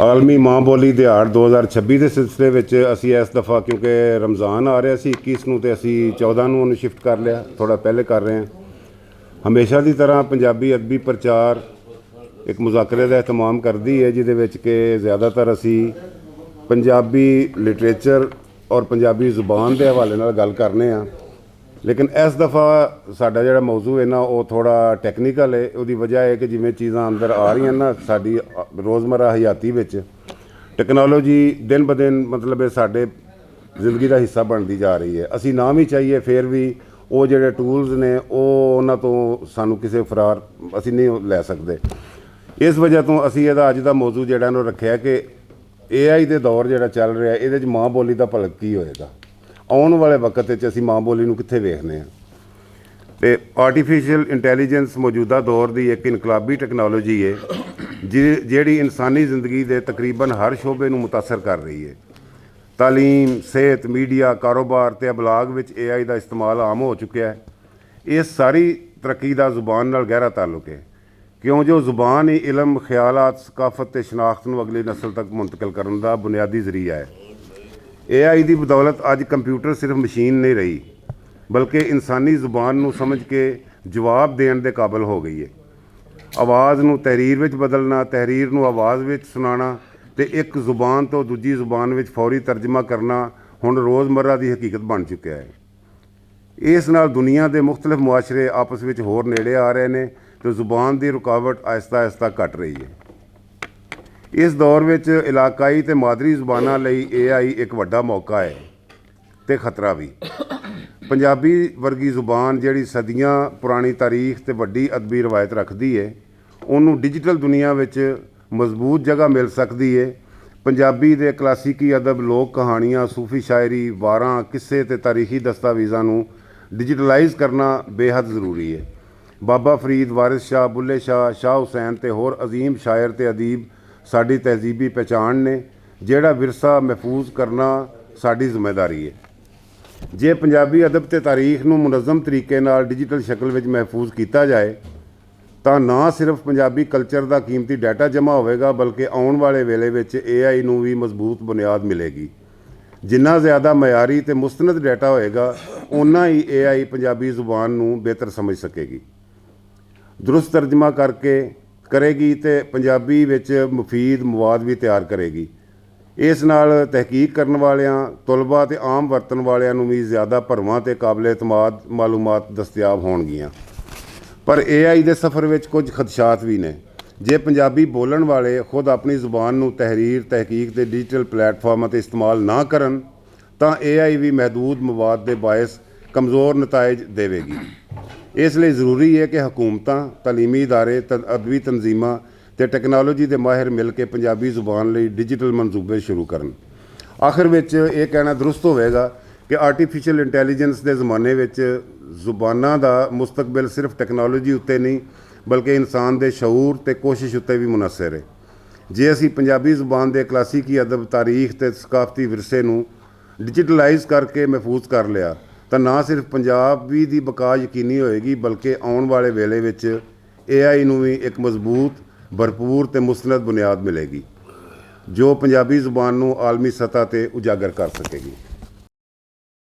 ਆਲਮੀ ਮਾਂ ਬੋਲੀ ਦਿਹਾੜ 2026 ਦੇ ਸਿਲਸਿਲੇ ਵਿੱਚ ਅਸੀਂ ਇਸ ਦਫਾ ਕਿਉਂਕਿ ਰਮਜ਼ਾਨ ਆ ਰਿਹਾ ਸੀ 21 ਨੂੰ ਤੇ ਅਸੀਂ 14 ਨੂੰ ਉਹਨੂੰ ਸ਼ਿਫਟ ਕਰ ਲਿਆ, ਥੋੜਾ ਪਹਿਲੇ ਕਰ ਰਹੇ ਹਾਂ। ਹਮੇਸ਼ਾ ਦੀ ਤਰ੍ਹਾਂ ਪੰਜਾਬੀ ਅਦਬੀ ਪ੍ਰਚਾਰ ਇੱਕ ਮੁਜ਼ਾਕਰੇ ਦਾ ਇਤਮਾਮ ਕਰਦੀ ਹੈ, ਜਿਹਦੇ ਵਿੱਚ ਕਿ ਜ਼ਿਆਦਾਤਰ ਅਸੀਂ ਪੰਜਾਬੀ ਲਿਟਰੇਚਰ ਔਰ ਪੰਜਾਬੀ ਜ਼ੁਬਾਨ ਦੇ ਹਵਾਲੇ ਨਾਲ ਗੱਲ ਕਰਨੇ ਆ। ਲੇਕਿਨ ਇਸ ਦਫਾ ਸਾਡਾ ਜਿਹੜਾ ਮੌਜੂ ਹੈ ਨਾ ਉਹ ਥੋੜਾ ਟੈਕਨੀਕਲ ਹੈ। ਉਹਦੀ ਵਜ੍ਹਾ ਹੈ ਕਿ ਜਿਵੇਂ ਚੀਜ਼ਾਂ ਅੰਦਰ ਆ ਰਹੀਆਂ ਨਾ ਸਾਡੀ ਰੋਜ਼ਮਰਾ ਹਯਾਤੀ ਵਿੱਚ ਟੈਕਨੋਲੋਜੀ ਦਿਨ ਬ ਦਿਨ ਮਤਲਬ ਇਹ ਸਾਡੇ ਜ਼ਿੰਦਗੀ ਦਾ ਹਿੱਸਾ ਬਣਦੀ ਜਾ ਰਹੀ ਹੈ। ਅਸੀਂ ਨਾ ਵੀ ਚਾਹੀਏ ਫਿਰ ਵੀ ਉਹ ਜਿਹੜੇ ਟੂਲਸ ਨੇ ਉਹ ਉਹਨਾਂ ਤੋਂ ਸਾਨੂੰ ਕਿਸੇ ਫਰਾਰ ਅਸੀਂ ਨਹੀਂ ਲੈ ਸਕਦੇ। ਇਸ ਵਜ੍ਹਾ ਤੋਂ ਅਸੀਂ ਇਹਦਾ ਅੱਜ ਦਾ ਮੌਜੂ ਜਿਹੜਾ ਇਹਨੂੰ ਰੱਖਿਆ ਕਿ AI ਦੇ ਦੌਰ ਜਿਹੜਾ ਚੱਲ ਰਿਹਾ ਇਹਦੇ 'ਚ ਮਾਂ ਬੋਲੀ ਦਾ ਭਲਕ ਕੀ ਹੋਏਗਾ, ਆਉਣ ਵਾਲੇ ਵਕਤ ਵਿੱਚ ਅਸੀਂ ਮਾਂ ਬੋਲੀ ਨੂੰ ਕਿੱਥੇ ਵੇਖਦੇ ਹਾਂ। ਅਤੇ ਆਰਟੀਫਿਸ਼ੀਅਲ ਇੰਟੈਲੀਜੈਂਸ ਮੌਜੂਦਾ ਦੌਰ ਦੀ ਇੱਕ ਇਨਕਲਾਬੀ ਟੈਕਨੋਲੋਜੀ ਹੈ ਜਿਹੜੀ ਇਨਸਾਨੀ ਜ਼ਿੰਦਗੀ ਦੇ ਤਕਰੀਬਨ ਹਰ ਸ਼ੋਬੇ ਨੂੰ ਮੁਤਾਸਰ ਕਰ ਰਹੀ ਹੈ। ਤਾਲੀਮ, ਸਿਹਤ, ਮੀਡੀਆ, ਕਾਰੋਬਾਰ ਅਤੇ ਅਬਲਾਗ ਵਿੱਚ AI ਦਾ ਇਸਤੇਮਾਲ ਆਮ ਹੋ ਚੁੱਕਿਆ ਹੈ। ਇਸ ਸਾਰੀ ਤਰੱਕੀ ਦਾ ਜ਼ੁਬਾਨ ਨਾਲ ਗਹਿਰਾ ਤਾਲੁਕ ਹੈ, ਕਿਉਂ ਜੋ ਜ਼ੁਬਾਨ ਹੀ ਇਲਮ, ਖਿਆਲਾਤ, ਸਕਾਫਤ ਅਤੇ ਸ਼ਨਾਖਤ ਨੂੰ ਅਗਲੀ ਨਸਲ ਤੱਕ ਮੁੰਤਕਿਲ ਕਰਨ ਦਾ ਬੁਨਿਆਦੀ ਜ਼ਰੀਆ ਹੈ। AI ਦੀ ਬਦੌਲਤ ਅੱਜ ਕੰਪਿਊਟਰ ਸਿਰਫ ਮਸ਼ੀਨ ਨਹੀਂ ਰਹੀ ਬਲਕਿ ਇਨਸਾਨੀ ਜ਼ੁਬਾਨ ਨੂੰ ਸਮਝ ਕੇ ਜਵਾਬ ਦੇਣ ਦੇ ਕਾਬਲ ਹੋ ਗਈ ਹੈ। ਆਵਾਜ਼ ਨੂੰ ਤਹਿਰੀਰ ਵਿੱਚ ਬਦਲਣਾ, ਤਹਿਰੀਰ ਨੂੰ ਆਵਾਜ਼ ਵਿੱਚ ਸੁਣਾਉਣਾ ਅਤੇ ਇੱਕ ਜ਼ੁਬਾਨ ਤੋਂ ਦੂਜੀ ਜ਼ੁਬਾਨ ਵਿੱਚ ਫੌਰੀ ਤਰਜਮਾ ਕਰਨਾ ਹੁਣ ਰੋਜ਼ਮर्रा ਦੀ ਹਕੀਕਤ ਬਣ ਚੁੱਕਿਆ ਹੈ। ਇਸ ਨਾਲ ਦੁਨੀਆ ਦੇ ਮੁਖਤਲਿਫ ਮੁਆਸ਼ਰੇ ਆਪਸ ਵਿੱਚ ਹੋਰ ਨੇੜੇ ਆ ਰਹੇ ਨੇ ਅਤੇ ਜ਼ੁਬਾਨ ਦੀ ਰੁਕਾਵਟ ਆਹਿਸਤਾ ਆਹਿਸਤਾ ਘਟ ਰਹੀ ਹੈ। ਇਸ ਦੌਰ ਵਿੱਚ ਇਲਾਕਾਈ ਅਤੇ ਮਾਦਰੀ ਜ਼ੁਬਾਨਾਂ ਲਈ AI ਇੱਕ ਵੱਡਾ ਮੌਕਾ ਹੈ ਅਤੇ ਖਤਰਾ ਵੀ। ਪੰਜਾਬੀ ਵਰਗੀ ਜ਼ੁਬਾਨ ਜਿਹੜੀ ਸਦੀਆਂ ਪੁਰਾਣੀ ਤਾਰੀਖ ਅਤੇ ਵੱਡੀ ਅਦਬੀ ਰਵਾਇਤ ਰੱਖਦੀ ਹੈ, ਉਹਨੂੰ ਡਿਜੀਟਲ ਦੁਨੀਆ ਵਿੱਚ ਮਜ਼ਬੂਤ ਜਗ੍ਹਾ ਮਿਲ ਸਕਦੀ ਹੈ। ਪੰਜਾਬੀ ਦੇ ਕਲਾਸੀਕੀ ਅਦਬ, ਲੋਕ ਕਹਾਣੀਆਂ, ਸੂਫੀ ਸ਼ਾਇਰੀ, ਵਾਰਾਂ, ਕਿੱਸੇ ਅਤੇ ਤਾਰੀਖੀ ਦਸਤਾਵੇਜ਼ਾਂ ਨੂੰ ਡਿਜੀਟਲਾਈਜ਼ ਕਰਨਾ ਬੇਹੱਦ ਜ਼ਰੂਰੀ ਹੈ। ਬਾਬਾ ਫਰੀਦ, ਵਾਰਿਸ ਸ਼ਾਹ, ਬੁੱਲੇ ਸ਼ਾਹ, ਸ਼ਾਹ ਹੁਸੈਨ ਅਤੇ ਹੋਰ ਅਜ਼ੀਮ ਸ਼ਾਇਰ ਅਤੇ ਅਦੀਬ ਸਾਡੀ ਤਹਿਜ਼ੀਬੀ ਪਹਿਚਾਣ ਨੇ, ਜਿਹੜਾ ਵਿਰਸਾ ਮਹਿਫੂਜ਼ ਕਰਨਾ ਸਾਡੀ ਜ਼ਿੰਮੇਵਾਰੀ ਹੈ। ਜੇ ਪੰਜਾਬੀ ਅਦਬ ਅਤੇ ਤਾਰੀਖ ਨੂੰ ਮੁਨਜ਼ਮ ਤਰੀਕੇ ਨਾਲ ਡਿਜੀਟਲ ਸ਼ਕਲ ਵਿੱਚ ਮਹਿਫੂਜ਼ ਕੀਤਾ ਜਾਏ ਤਾਂ ਨਾ ਸਿਰਫ ਪੰਜਾਬੀ ਕਲਚਰ ਦਾ ਕੀਮਤੀ ਡਾਟਾ ਜਮ੍ਹਾਂ ਹੋਵੇਗਾ ਬਲਕਿ ਆਉਣ ਵਾਲੇ ਵੇਲੇ ਵਿੱਚ AI ਨੂੰ ਵੀ ਮਜ਼ਬੂਤ ਬੁਨਿਆਦ ਮਿਲੇਗੀ। ਜਿੰਨਾ ਜ਼ਿਆਦਾ ਮਿਆਰੀ ਅਤੇ ਮੁਸਤਨਦ ਡਾਟਾ ਹੋਏਗਾ ਓਨਾ ਹੀ AI ਪੰਜਾਬੀ ਜ਼ੁਬਾਨ ਨੂੰ ਬਿਹਤਰ ਸਮਝ ਸਕੇਗੀ, ਦਰੁਸਤ ਤਰਜਮਾ ਕਰੇਗੀ ਅਤੇ ਪੰਜਾਬੀ ਵਿੱਚ ਮੁਫੀਦ ਮਵਾਦ ਵੀ ਤਿਆਰ ਕਰੇਗੀ। ਇਸ ਨਾਲ ਤਹਿਕੀਕ ਕਰਨ ਵਾਲਿਆਂ, ਤਲਬਾ ਅਤੇ ਆਮ ਵਰਤਣ ਵਾਲਿਆਂ ਨੂੰ ਵੀ ਜ਼ਿਆਦਾ ਭਰਵਾਂ ਅਤੇ ਕਾਬਲ ਇਤਮਾਦ ਮਾਲੂਮਾਤ ਦਸਤਿਆਬ ਹੋਣਗੀਆਂ। ਪਰ AI ਦੇ ਸਫ਼ਰ ਵਿੱਚ ਕੁਝ ਖਦਸ਼ਾਤ ਵੀ ਨੇ। ਜੇ ਪੰਜਾਬੀ ਬੋਲਣ ਵਾਲੇ ਖੁਦ ਆਪਣੀ ਜ਼ੁਬਾਨ ਨੂੰ ਤਹਿਰੀਰ, ਤਹਿਕੀਕ ਦੇ ਡਿਜੀਟਲ ਪਲੇਟਫਾਰਮਾਂ 'ਤੇ ਇਸਤੇਮਾਲ ਨਾ ਕਰਨ ਤਾਂ AI ਵੀ ਮਹਿਦੂਦ ਮਵਾਦ ਦੇ ਬਾਇਸ ਕਮਜ਼ੋਰ ਨਤਾਇਜ ਦੇਵੇਗੀ। ਇਸ ਲਈ ਜ਼ਰੂਰੀ ਹੈ ਕਿ ਹਕੂਮਤਾਂ, ਤਾਲੀਮੀ ਇਦਾਰੇ, ਅਦਬੀ ਤਨਜ਼ੀਮਾਂ ਅਤੇ ਟੈਕਨੋਲੋਜੀ ਦੇ ਮਾਹਿਰ ਮਿਲ ਕੇ ਪੰਜਾਬੀ ਜ਼ੁਬਾਨ ਲਈ ਡਿਜੀਟਲ ਮਨਜ਼ੂਬੇ ਸ਼ੁਰੂ ਕਰਨ। ਆਖਿਰ ਵਿੱਚ ਇਹ ਕਹਿਣਾ ਦਰੁਸਤ ਹੋਵੇਗਾ ਕਿ ਆਰਟੀਫਿਸ਼ੀਅਲ ਇੰਟੈਲੀਜੈਂਸ ਦੇ ਜ਼ਮਾਨੇ ਵਿੱਚ ਜ਼ੁਬਾਨਾਂ ਦਾ ਮੁਸਤਕਬਲ ਸਿਰਫ ਟੈਕਨੋਲੋਜੀ ਉੱਤੇ ਨਹੀਂ ਬਲਕਿ ਇਨਸਾਨ ਦੇ ਸ਼ਊਰ ਅਤੇ ਕੋਸ਼ਿਸ਼ ਉੱਤੇ ਵੀ ਮੁਨਹਸਰ ਹੈ। ਜੇ ਅਸੀਂ ਪੰਜਾਬੀ ਜ਼ੁਬਾਨ ਦੇ ਕਲਾਸੀਕੀ ਅਦਬ, ਤਾਰੀਖ ਅਤੇ ਸਕਾਫਤੀ ਵਿਰਸੇ ਨੂੰ ਡਿਜੀਟਲਾਈਜ਼ ਕਰਕੇ ਮਹਿਫੂਜ਼ ਕਰ ਲਿਆ ਤਾਂ ਨਾ ਸਿਰਫ ਪੰਜਾਬੀ ਦੀ ਬਕਾ ਯਕੀਨੀ ਹੋਏਗੀ ਬਲਕਿ ਆਉਣ ਵਾਲੇ ਵੇਲੇ ਵਿੱਚ AI ਨੂੰ ਵੀ ਇੱਕ ਮਜ਼ਬੂਤ, ਭਰਪੂਰ ਅਤੇ ਮੁਸਤਨਦ ਬੁਨਿਆਦ ਮਿਲੇਗੀ ਜੋ ਪੰਜਾਬੀ ਜ਼ੁਬਾਨ ਨੂੰ ਆਲਮੀ ਸਤ੍ਹਾ 'ਤੇ ਉਜਾਗਰ ਕਰ ਸਕੇਗੀ।